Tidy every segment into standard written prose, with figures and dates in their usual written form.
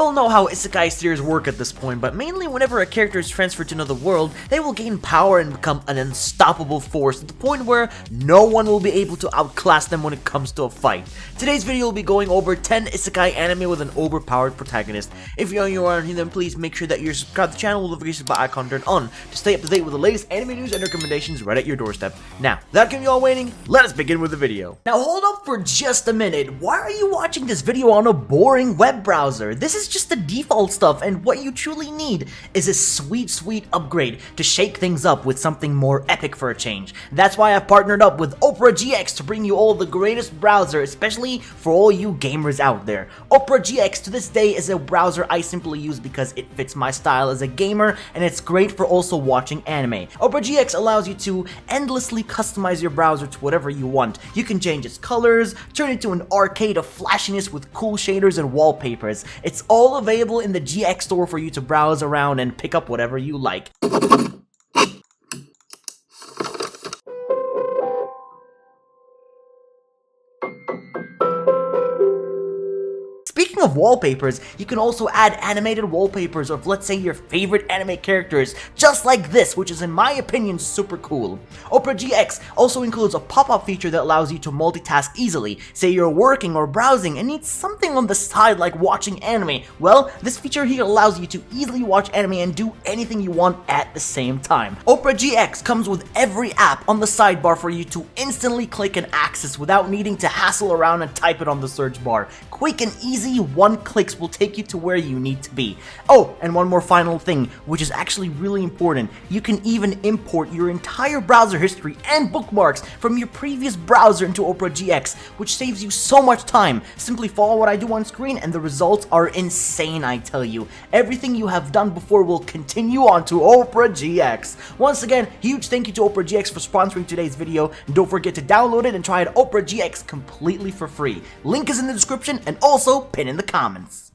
all know how Isekai series work at this point, but mainly whenever a character is transferred to another world, they will gain power and become an unstoppable force to the point where no one will be able to outclass them when it comes to a fight. Today's video will be going over 10 Isekai anime with an overpowered protagonist. If you are new, then please make sure that you're subscribed to the channel with the notifications bell icon turned on to stay up to date with the latest anime news and recommendations right at your doorstep. Now, without keeping you all waiting, let us begin with the video. Now hold up for just a minute. Why are you watching this video on a boring web browser? This is just the default stuff, and what you truly need is a sweet upgrade to shake things up with something more epic for a change. That's why I've partnered up with Opera GX to bring you all the greatest browser, especially for all you gamers out there. Opera GX to this day is a browser I simply use because it fits my style as a gamer, and it's great for also watching anime. Opera GX allows you to endlessly customize your browser to whatever you want. You can change its colors, turn it to an arcade of flashiness with cool shaders and wallpapers. It's all available in the GX store for you to browse around and pick up whatever you like. Speaking of wallpapers, you can also add animated wallpapers of, let's say, your favorite anime characters, just like this, which is in my opinion super cool. Opera GX also includes a pop-up feature that allows you to multitask easily. Say you're working or browsing and need something on the side like watching anime. Well, this feature here allows you to easily watch anime and do anything you want at the same time. Opera GX comes with every app on the sidebar for you to instantly click and access without needing to hassle around and type it on the search bar. Quick and easy one clicks will take you to where you need to be. Oh, and one more final thing, which is actually really important. You can even import your entire browser history and bookmarks from your previous browser into Opera GX, which saves you so much time. Simply follow what I do on screen and the results are insane, I tell you. Everything you have done before will continue on to Opera GX. Once again, huge thank you to Opera GX for sponsoring today's video, and don't forget to download it and try out Opera GX completely for free. Link is in the description and also pinned in the comments.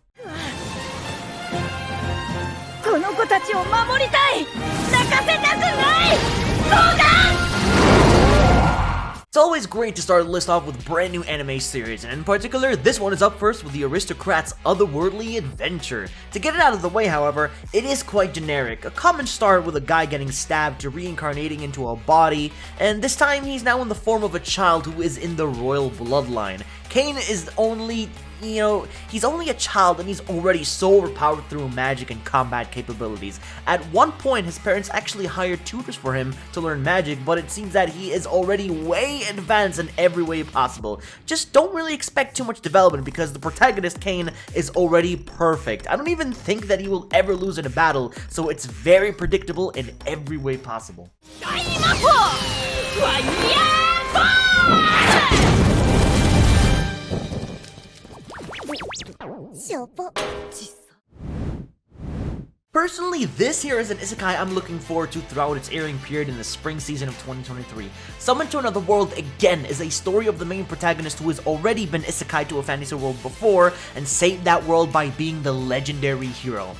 It's always great to start the list off with brand new anime series, and in particular, this one is up first with the Aristocrats' Otherworldly adventure. To get it out of the way, however, it is quite generic. A common start with a guy getting stabbed to reincarnating into a body, and this time he's now in the form of a child who is in the royal bloodline. Kane is only he's only a child and he's already so overpowered through magic and combat capabilities. At one point, his parents actually hired tutors for him to learn magic, but it seems that he is already way advanced in every way possible. Just don't really expect too much development because the protagonist, Kane, is already perfect. I don't even think that he will ever lose in a battle, so it's very predictable in every way possible. Personally, this here is an isekai I'm looking forward to throughout its airing period in the spring season of 2023. Summoned to Another World, again, is a story of the main protagonist who has already been isekai to a fantasy world before and saved that world by being the legendary hero.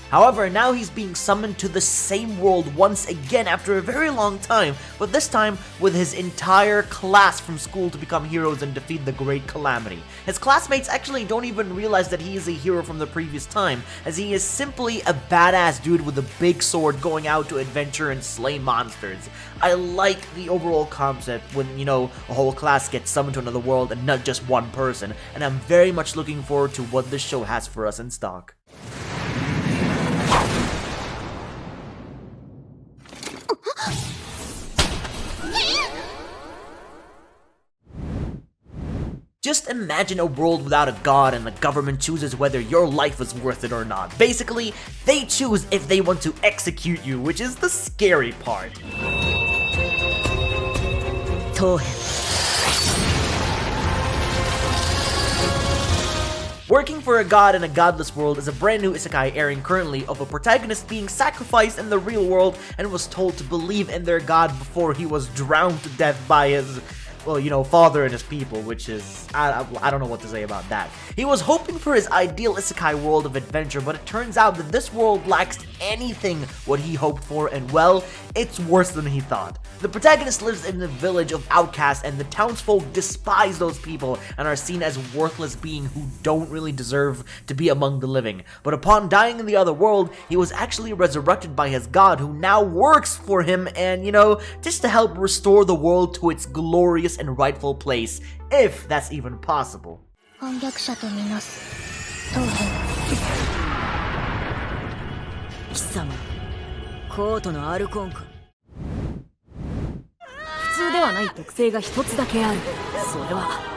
However, now he's being summoned to the same world once again after a very long time, but this time with his entire class from school to become heroes and defeat the Great Calamity. His classmates actually don't even realize that he is a hero from the previous time, as he is simply a badass dude with a big sword going out to adventure and slay monsters. I like the overall concept when, a whole class gets summoned to another world and not just one person, and I'm very much looking forward to what this show has for us in stock. Just imagine a world without a god and the government chooses whether your life is worth it or not. Basically, they choose if they want to execute you, which is the scary part. Working for a god in a godless world is a brand new isekai airing currently of a protagonist being sacrificed in the real world and was told to believe in their god before he was drowned to death by his well, you know, father and his people, which is, I don't know what to say about that. He was hoping for his ideal isekai world of adventure, but it turns out that this world lacks anything what he hoped for, and well, it's worse than he thought. The protagonist lives in the village of outcasts, and the townsfolk despise those people and are seen as worthless beings who don't really deserve to be among the living. But upon dying in the other world, he was actually resurrected by his god, who now works for him and, you know, just to help restore the world to its glorious and rightful place, if that's even possible. 反逆者とみなす当編貴様コートのアルコンか普通ではない特性が一つだけあるそれは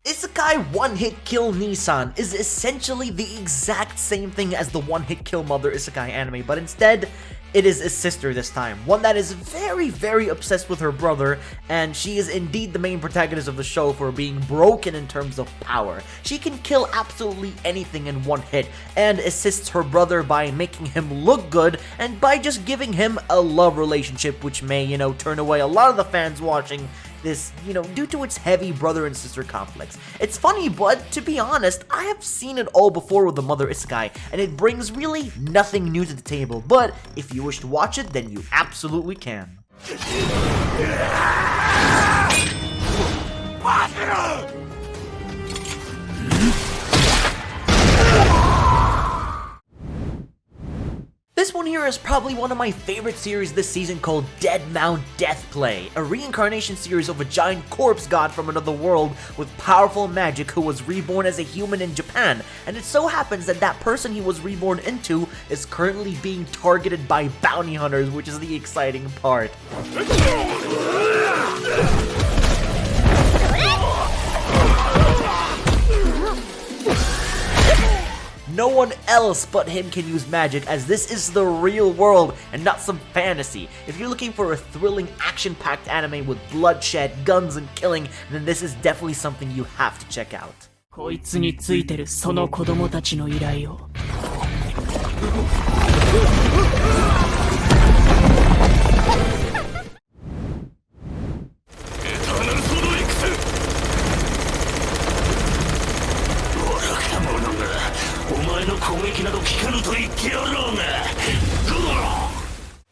Isekai one-hit kill Neesan is essentially the exact same thing as the one-hit kill Mother Isekai anime, but instead, it is a sister this time, one that is very, very obsessed with her brother, and she is indeed the main protagonist of the show for being broken in terms of power. She can kill absolutely anything in one hit, and assists her brother by making him look good, and by just giving him a love relationship, which may, you know, turn away a lot of the fans watching this, you know, due to its heavy brother and sister conflicts. It's funny, but to be honest, I have seen it all before with the Mother Isekai, and it brings really nothing new to the table, but if you wish to watch it, then you absolutely can. This one here is probably one of my favorite series this season, called Dead Mount Deathplay, a reincarnation series of a giant corpse god from another world with powerful magic who was reborn as a human in Japan, and it so happens that that person he was reborn into is currently being targeted by bounty hunters, which is the exciting part. No one else but him can use magic, as this is the real world and not some fantasy. If you're looking for a thrilling, action-packed anime with bloodshed, guns, and killing, then this is definitely something you have to check out. こいつについてるその子供たちの依頼を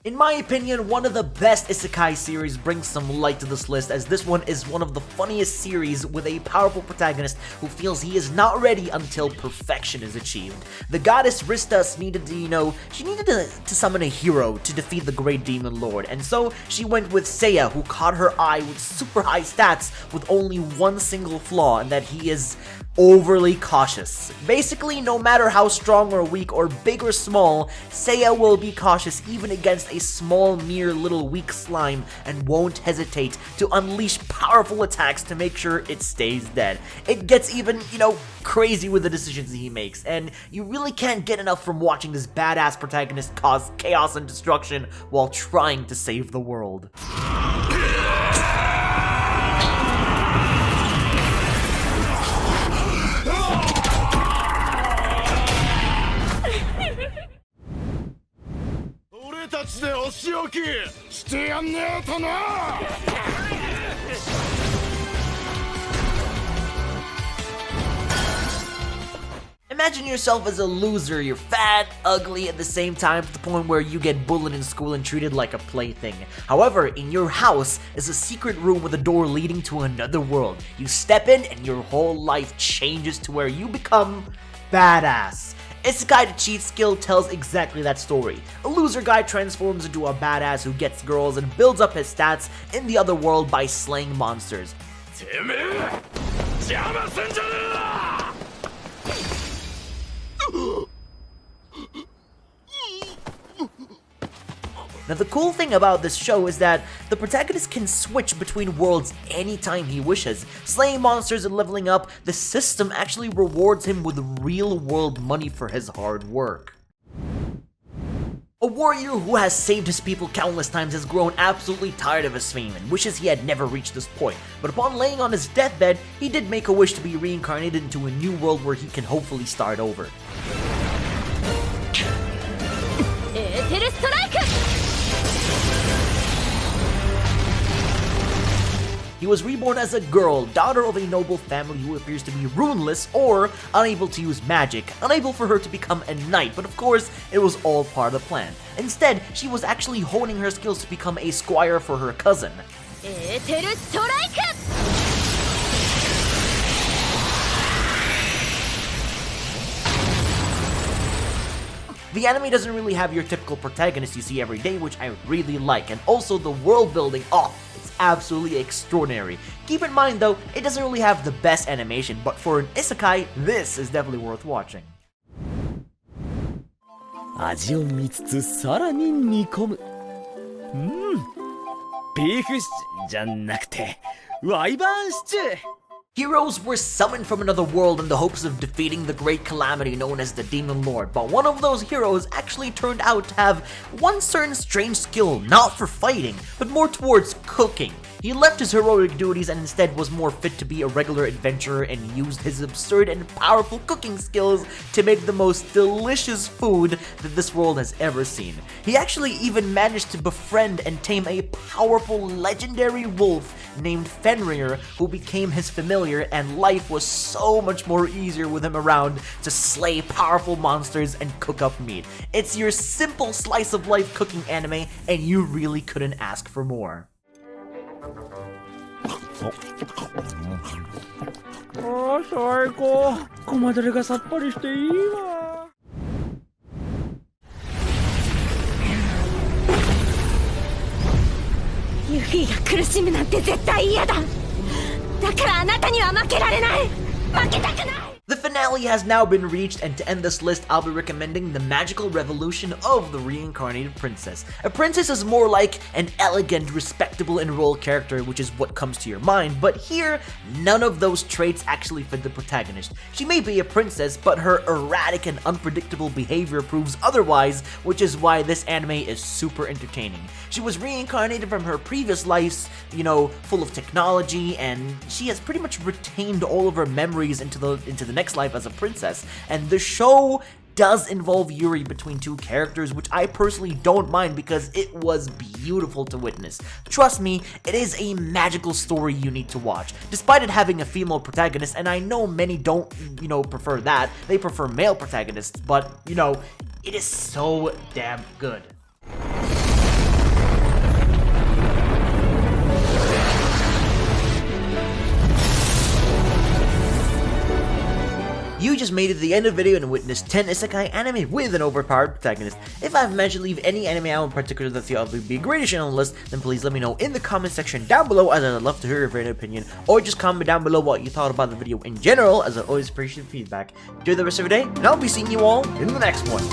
In my opinion, one of the best isekai series brings some light to this list, as this one is one of the funniest series with a powerful protagonist who feels he is not ready until perfection is achieved. The goddess Ristas needed to, you know, she needed to summon a hero to defeat the great demon lord, and so she went with Seiya, who caught her eye with super high stats with only one single flaw, and that he is overly cautious. Basically, no matter how strong or weak or big or small, Seiya will be cautious even against a small, mere little weak slime and won't hesitate to unleash powerful attacks to make sure it stays dead. It gets even, you know, crazy with the decisions he makes, and you really can't get enough from watching this badass protagonist cause chaos and destruction while trying to save the world. Imagine yourself as a loser. You're fat, ugly, at the same time, to the point where you get bullied in school and treated like a plaything. However, in your house is a secret room with a door leading to another world. You step in and your whole life changes to where you become badass. Isekai to Cheat Skill tells exactly that story. A loser guy transforms into a badass who gets girls and builds up his stats in the other world by slaying monsters. Now, the cool thing about this show is that the protagonist can switch between worlds anytime he wishes. Slaying monsters and leveling up, the system actually rewards him with real-world money for his hard work. A warrior who has saved his people countless times has grown absolutely tired of his fame and wishes he had never reached this point. But upon laying on his deathbed, he did make a wish to be reincarnated into a new world where he can hopefully start over. He was reborn as a girl, daughter of a noble family who appears to be runeless or unable to use magic, unable for her to become a knight, but of course, it was all part of the plan. Instead, she was actually honing her skills to become a squire for her cousin. The anime doesn't really have your typical protagonist you see every day, which I really like, and also the world building, it's absolutely extraordinary. Keep in mind though, it doesn't really have the best animation, but for an isekai, this is definitely worth watching. 味を見つつさらに煮込む。ビーフじゃなくてワイバーンシチュー。 Heroes were summoned from another world in the hopes of defeating the great calamity known as the Demon Lord, but one of those heroes actually turned out to have one certain strange skill, not for fighting, but more towards cooking. He left his heroic duties and instead was more fit to be a regular adventurer and used his absurd and powerful cooking skills to make the most delicious food that this world has ever seen. He actually even managed to befriend and tame a powerful legendary wolf named Fenrir, who became his familiar, and life was so much more easier with him around to slay powerful monsters and cook up meat. It's your simple slice of life cooking anime, and you really couldn't ask for more. 最高。ごまだれがさっぱりしていいわ。ユフィが苦しむなんて絶対嫌だ。だからあなたには負けられない。負けたくない。 The finale has now been reached, and to end this list, I'll be recommending the magical revolution of the reincarnated princess. A princess is more like an elegant, respectable, enrolled character, which is what comes to your mind, but here, none of those traits actually fit the protagonist. She may be a princess, but her erratic and unpredictable behavior proves otherwise, which is why this anime is super entertaining. She was reincarnated from her previous lives, full of technology, and she has pretty much retained all of her memories into the next life as a princess, and the show does involve Yuri between two characters, which I personally don't mind because it was beautiful to witness. Trust me, it is a magical story you need to watch, despite it having a female protagonist, and I know many don't, prefer that. They prefer male protagonists, but, it is so damn good. You just made it to the end of the video and witnessed 10 isekai anime with an overpowered protagonist. If I've managed to leave any anime out in particular that you would be a great addition on the list, then please let me know in the comment section down below, as I'd love to hear your very opinion, or just comment down below what you thought about the video in general, as I always appreciate feedback. Enjoy the rest of your day, and I'll be seeing you all in the next one.